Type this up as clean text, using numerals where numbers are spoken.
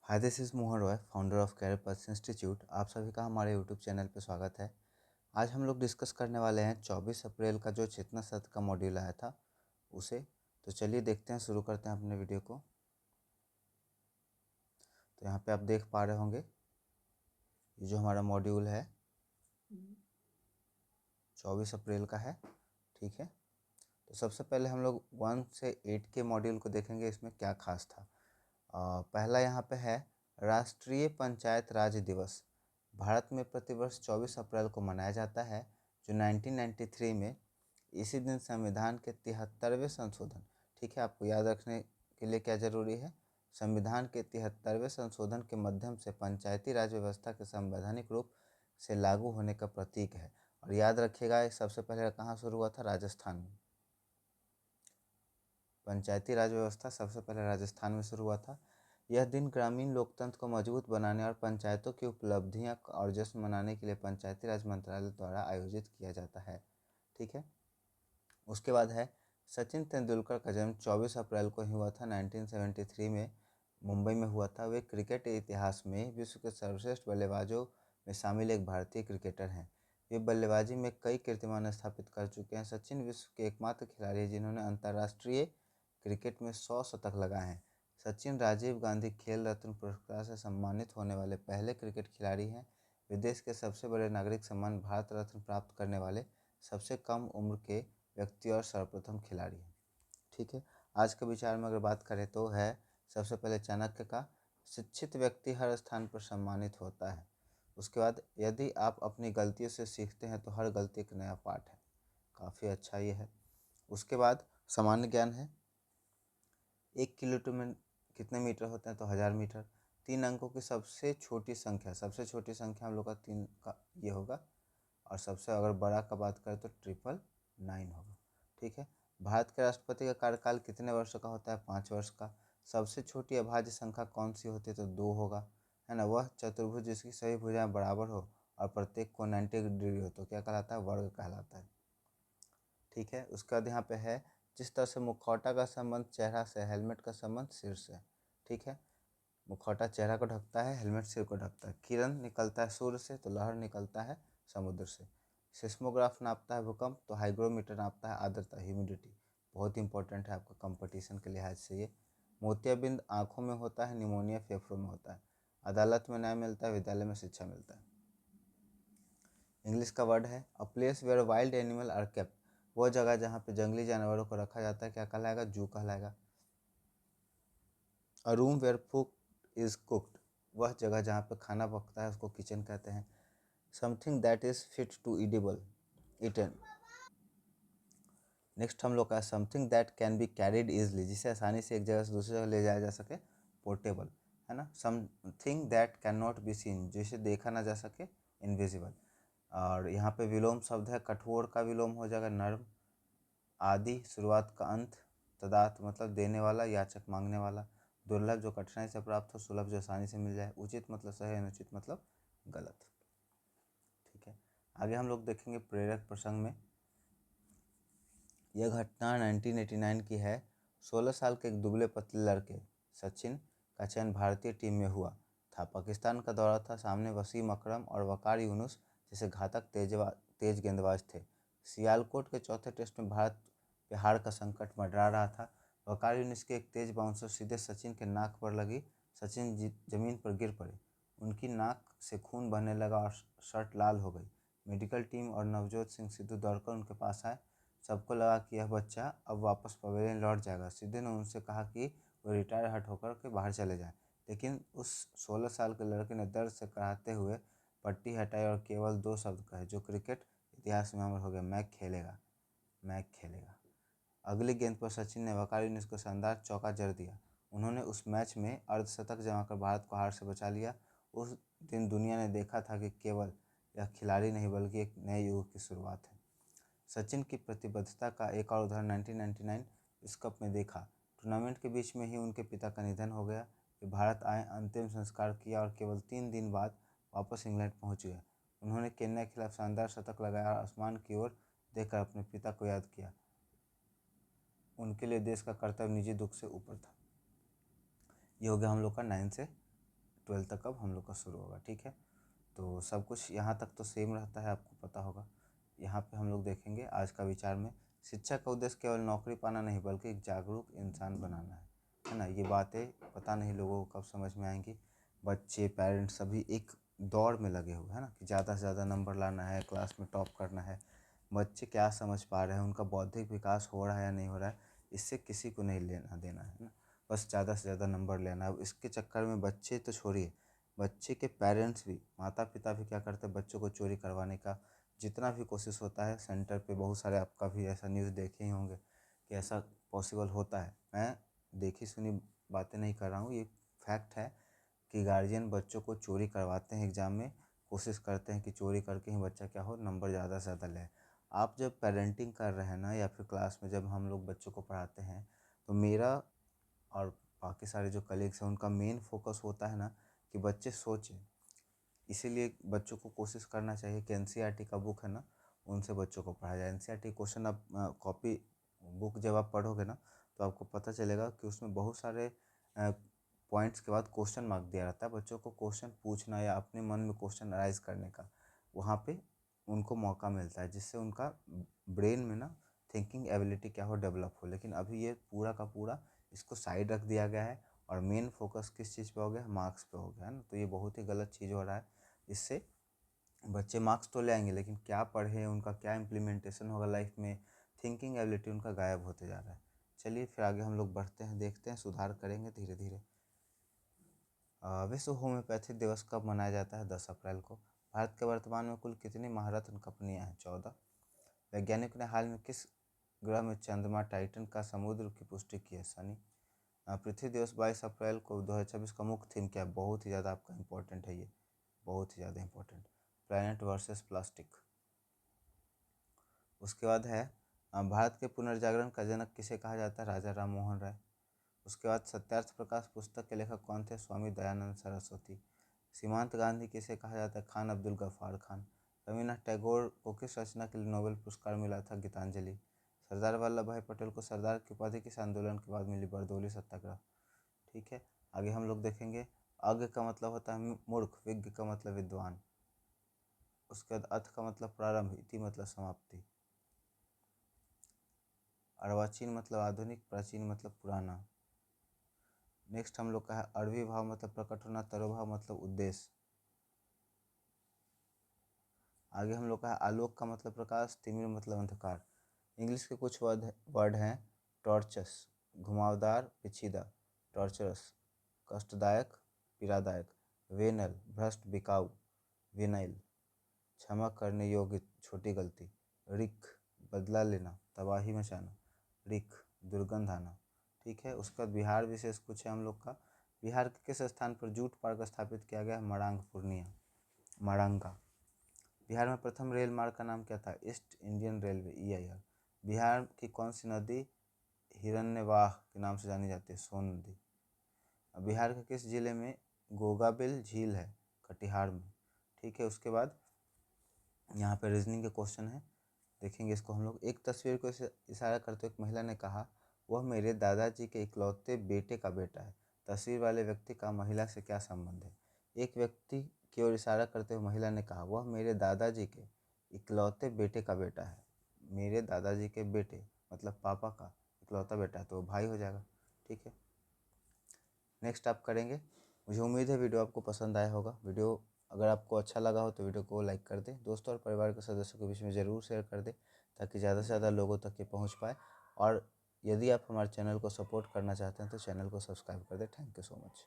Hi this is Mohan Roy, founder of career path institute. आप सभी का हमारे यूट्यूब चैनल पर स्वागत है। आज हम लोग डिस्कस करने वाले हैं 24 अप्रैल का जो चेतना सत्र का मॉड्यूल आया था उसे। तो चलिए देखते हैं, शुरू करते हैं अपने वीडियो को। तो यहाँ पे आप देख पा रहे होंगे ये जो हमारा मॉड्यूल है 24 अप्रैल का है। ठीक है, तो सबसे पहले हम लोग 1 से 8 के मॉड्यूल को देखेंगे, इसमें क्या खास था। पहला यहाँ पे है राष्ट्रीय पंचायत राज दिवस। भारत में प्रतिवर्ष 24 अप्रैल को मनाया जाता है, जो 1993 में इसी दिन संविधान के 73वें संशोधन, ठीक है, आपको याद रखने के लिए क्या ज़रूरी है, संविधान के 73वें संशोधन के माध्यम से पंचायती राज व्यवस्था के संवैधानिक रूप से लागू होने का प्रतीक है। और याद रखिएगा, ये सबसे पहले कहाँ शुरू हुआ था? राजस्थान में। पंचायती राज व्यवस्था सबसे पहले राजस्थान में शुरू हुआ था। यह दिन ग्रामीण लोकतंत्र को मजबूत बनाने और पंचायतों की उपलब्धियां और जश्न मनाने के लिए पंचायती राज मंत्रालय द्वारा आयोजित किया जाता है। ठीक है, उसके बाद है सचिन तेंदुलकर का जन्म 24 अप्रैल को ही हुआ था। 1973 में मुंबई में हुआ था। वे क्रिकेट के इतिहास में विश्व के सर्वश्रेष्ठ बल्लेबाजों में शामिल एक भारतीय क्रिकेटर हैं। वे बल्लेबाजी में कई कीर्तिमान स्थापित कर चुके हैं। सचिन विश्व के एकमात्र खिलाड़ी हैं जिन्होंने अंतर्राष्ट्रीय क्रिकेट में 100 शतक लगाए हैं। सचिन राजीव गांधी खेल रत्न पुरस्कार से सम्मानित होने वाले पहले क्रिकेट खिलाड़ी हैं। वे देश के सबसे बड़े नागरिक सम्मान भारत रत्न प्राप्त करने वाले सबसे कम उम्र के व्यक्ति और सर्वप्रथम खिलाड़ी हैं। ठीक है, आज के विचार में अगर बात करें तो है सबसे पहले चाणक्य का, शिक्षित व्यक्ति हर स्थान पर सम्मानित होता है। उसके बाद यदि आप अपनी गलतियों से सीखते हैं तो हर गलती एक नया पाठ है। काफ़ी अच्छा ये है। उसके बाद सामान्य ज्ञान है। 1 किलोमीटर में कितने मीटर होते हैं? तो 1000 मीटर। 3 अंकों की सबसे छोटी संख्या हम लोग का 3 का ये होगा। और सबसे अगर बड़ा का बात करें तो 999 होगा। ठीक है, भारत के राष्ट्रपति का कार्यकाल कितने वर्ष का होता है? 5 वर्ष का। सबसे छोटी अभाज्य संख्या कौन सी होती है? तो 2 होगा, है ना। वह चतुर्भुज जिसकी सभी भुजाएं बराबर हो और प्रत्येक को 90 डिग्री हो तो क्या कहलाता है? वर्ग कहलाता है। ठीक है, उसके बाद यहाँ पे है जिस तरह से मुखौटा का संबंध चेहरा से, हेलमेट का संबंध सिर से। ठीक है, मुखौटा चेहरा को ढकता है, हेलमेट सिर को ढकता है। किरण निकलता है सूर्य से तो लहर निकलता है समुद्र से। सिस्मोग्राफ नापता है भूकंप, तो हाइग्रोमीटर नापता है आर्द्रता, ह्यूमिडिटी। बहुत इंपॉर्टेंट है आपका कंपटीशन के लिहाज से ये। मोतियाबिंद आँखों में होता है, निमोनिया फेफड़ों में होता है। अदालत में न्याय मिलता है, विद्यालय में शिक्षा मिलता है। इंग्लिश का वर्ड है a place where wild animal are kept. वह जगह जहाँ पे जंगली जानवरों को रखा जाता है क्या कहलाएगा? जू कहलाएगा। A room where food is cooked. वह जगह जहाँ पे खाना पकता है उसको किचन कहते हैं। Something that is fit to edible, eaten. Next हम लोग का something that can be carried easily, जिसे आसानी से एक जगह से दूसरी जगह ले जाया जा सके, पोर्टेबल, है ना। Something that can not be seen, जिसे देखा ना जा सके, इनविजिबल। और यहाँ पे विलोम शब्द है, कठोर का विलोम हो जाएगा नर्म। आदि शुरुआत का अंत। तदार्थ मतलब देने वाला, याचक मांगने वाला। दुर्लभ जो कठिनाई से प्राप्त हो, सुलभ जो आसानी से मिल जाए। उचित मतलब सही, अनुचित मतलब गलत। ठीक है, आगे हम लोग देखेंगे प्रेरक प्रसंग में। यह घटना 1989 की है। 16 साल के एक दुबले पतले लड़के सचिन का चयन भारतीय टीम में हुआ था। पाकिस्तान का दौरा था, सामने वसीम अकरम और वकार यूनुस जैसे घातक तेज गेंदबाज थे। सियालकोट के चौथे टेस्ट में भारत पे हार का संकट मंडरा रहा था। वकार यूनुस के एक तेज बाउंसर सीधे सचिन के नाक पर लगी। सचिन जमीन पर गिर पड़े। उनकी नाक से खून बहने लगा और शर्ट लाल हो गई। मेडिकल टीम और नवजोत सिंह सिद्धू दौड़कर उनके पास आए। सबको लगा कि यह बच्चा अब वापस पवेलियन लौट जाएगा। सिद्धू ने उनसे कहा कि वो रिटायर हट होकर के बाहर चले जाएं, लेकिन उस 16 साल के लड़के ने दर्द से कराहते हुए पट्टी हटाई और केवल 2 शब्द कहे जो क्रिकेट इतिहास में अमर हो गया, मैं खेलेगा, मैं खेलेगा। अगली गेंद पर सचिन ने वकार यूनिस को शानदार चौका जड़ दिया। उन्होंने उस मैच में अर्धशतक जमाकर भारत को हार से बचा लिया। उस दिन दुनिया ने देखा था कि केवल यह खिलाड़ी नहीं बल्कि एक नए युग की शुरुआत है। सचिन की प्रतिबद्धता का एक और उदाहरण 1999 विश्व कप में देखा। टूर्नामेंट के बीच में ही उनके पिता का निधन हो गया। वे भारत आए, अंतिम संस्कार किया और केवल 3 दिन बाद वापस इंग्लैंड पहुंच गए। उन्होंने केन्या के खिलाफ शानदार शतक लगाया और आसमान की ओर देखकर अपने पिता को याद किया। उनके लिए देश का कर्तव्य निजी दुख से ऊपर था। ये हो गया हम लोग का 9 से 12th तक अब हम लोग का शुरू होगा। ठीक है, तो सब कुछ यहाँ तक तो सेम रहता है, आपको पता होगा। यहाँ पे हम लोग देखेंगे आज का विचार में, शिक्षा का उद्देश्य केवल नौकरी पाना नहीं बल्कि एक जागरूक इंसान बनाना है ना। ये बातें पता नहीं लोगों को कब समझ में आएंगी। बच्चे, पेरेंट्स सभी एक दौड़ में लगे हुए हैं ना, कि ज़्यादा से ज़्यादा नंबर लाना है, क्लास में टॉप करना है। बच्चे क्या समझ पा रहे हैं, उनका बौद्धिक विकास हो रहा है या नहीं हो रहा है, इससे किसी को नहीं लेना देना है ना। बस ज़्यादा से ज़्यादा नंबर लेना है। अब इसके चक्कर में बच्चे तो छोड़िए, बच्चे के पेरेंट्स भी, माता पिता भी क्या करते हैं, बच्चों को चोरी करवाने का जितना भी कोशिश होता है। सेंटर पे बहुत सारे, आपका भी ऐसा न्यूज़ देखे ही होंगे कि ऐसा पॉसिबल होता है। मैं देखी सुनी बातें नहीं कर रहा हूँ, ये फैक्ट है कि गार्जियन बच्चों को चोरी करवाते हैं एग्ज़ाम में, कोशिश करते हैं कि चोरी करके ही बच्चा क्या हो, नंबर ज़्यादा से ज़्यादा ले। आप जब पेरेंटिंग कर रहे हैं ना, या फिर क्लास में जब हम लोग बच्चों को पढ़ाते हैं, तो मेरा और बाकी सारे जो कलीग्स हैं उनका मेन फोकस होता है ना कि बच्चे सोचें। इसीलिए बच्चों को कोशिश करना चाहिए कि एनसीईआरटी का बुक है ना, उनसे बच्चों को पढ़ाया जाए। एनसीईआरटी क्वेश्चन आप कॉपी बुक जब आप पढ़ोगे ना, तो आपको पता चलेगा कि उसमें बहुत सारे पॉइंट्स के बाद क्वेश्चन मार्क दिया रहता है। बच्चों को क्वेश्चन पूछना या अपने मन में क्वेश्चन अराइज करने का वहाँ पे उनको मौका मिलता है, जिससे उनका ब्रेन में ना थिंकिंग एबिलिटी क्या हो, डेवलप हो। लेकिन अभी ये पूरा का पूरा इसको साइड रख दिया गया है और मेन फोकस किस चीज़ पे हो गया, मार्क्स पे हो गया है ना। तो ये बहुत ही गलत चीज़ हो रहा है। इससे बच्चे मार्क्स तो ले आएंगे, लेकिन क्या पढ़े, उनका क्या इम्प्लीमेंटेशन होगा लाइफ में, थिंकिंग एबिलिटी उनका गायब होते जा रहा है। चलिए फिर आगे हम लोग बढ़ते हैं, देखते हैं, सुधार करेंगे धीरे धीरे। विश्व होम्योपैथी दिवस कब मनाया जाता है? 10 अप्रैल को। भारत के वर्तमान में कुल कितनी महारत्न कंपनियां हैं? 14। वैज्ञानिकों ने हाल में किस ग्रह में चंद्रमा टाइटन का समुद्र की पुष्टि की है? शनि। पृथ्वी दिवस 22 अप्रैल को 2026 का मुख्य थीम क्या है? बहुत ही ज़्यादा आपका इंपॉर्टेंट है ये, बहुत ही ज़्यादा इंपॉर्टेंट, प्लैनेट वर्सेस प्लास्टिक। उसके बाद है भारत के पुनर्जागरण का जनक किसे कहा जाता है? राजा राम मोहन राय। उसके बाद सत्यार्थ प्रकाश पुस्तक के लेखक कौन थे? स्वामी दयानंद सरस्वती। सीमांत गांधी किसे कहा जाता है? खान अब्दुल गफ्फार खान। रविन्द्रनाथ टैगोर को किस रचना के लिए नोबेल पुरस्कार मिला था? गीतांजलि। सरदार वल्लभ भाई पटेल को सरदार की उपाधि किस आंदोलन के बाद मिली? बरदौली सत्याग्रह। ठीक है, आगे हम लोग देखेंगे। अज्ञ का मतलब होता है मूर्ख, विज्ञ का मतलब विद्वान। उसके बाद अथ का मतलब प्रारंभ, इति मतलब समाप्ति। अर्वाचीन मतलब आधुनिक, प्राचीन मतलब पुराना। नेक्स्ट हम लोग का है अरवी भाव मतलब प्रकट होना, तरोभाव मतलब उद्देश्य। आगे हम लोग का है आलोक का मतलब प्रकाश, तिमिर मतलब अंधकार। इंग्लिश के कुछ वर्ड हैं। टॉर्चस घुमावदार, पेचीदा। टॉर्चरस कष्टदायक, पीड़ादायक। वेनल भ्रष्ट, बिकाऊ। विनाइल क्षमा करने योग्य, छोटी गलती। रिक बदला लेना, तबाही मचाना। रिक दुर्गंध आना। ठीक है, उसके बाद बिहार विशेष कुछ है हम लोग का। बिहार के किस स्थान पर जूट पार्क स्थापित किया गया है? मरांग, पूर्णिया, मारंगा। बिहार में प्रथम रेल मार्ग का नाम क्या था? East Indian railway, EIR। Bihar की कौन सी नदी हिरण्यवाह के नाम से जानी जाती है? सोन नदी। बिहार के किस जिले में गोगाबिल झील है? कटिहार में। ठीक है, उसके बाद यहाँ पे रीजनिंग के क्वेश्चन है, देखेंगे इसको हम लोग। एक तस्वीर को इशारा करते हुए एक महिला ने कहा, वह मेरे दादाजी के इकलौते बेटे का बेटा है। तस्वीर वाले व्यक्ति का महिला से क्या संबंध है? एक व्यक्ति की ओर इशारा करते हुए महिला ने कहा, वह मेरे दादाजी के इकलौते बेटे का बेटा है। मेरे दादाजी के बेटे मतलब पापा का इकलौता बेटा है, तो भाई हो जाएगा। ठीक है, नेक्स्ट आप करेंगे। मुझे उम्मीद है वीडियो आपको पसंद आया होगा। वीडियो अगर आपको अच्छा लगा हो तो वीडियो को लाइक कर दें, दोस्तों और परिवार के सदस्यों के बीच में ज़रूर शेयर कर दें, ताकि ज़्यादा से ज़्यादा लोगों तक ये पहुंच पाए। और यदि आप हमारे चैनल को सपोर्ट करना चाहते हैं तो चैनल को सब्सक्राइब कर दें। Thank you so much.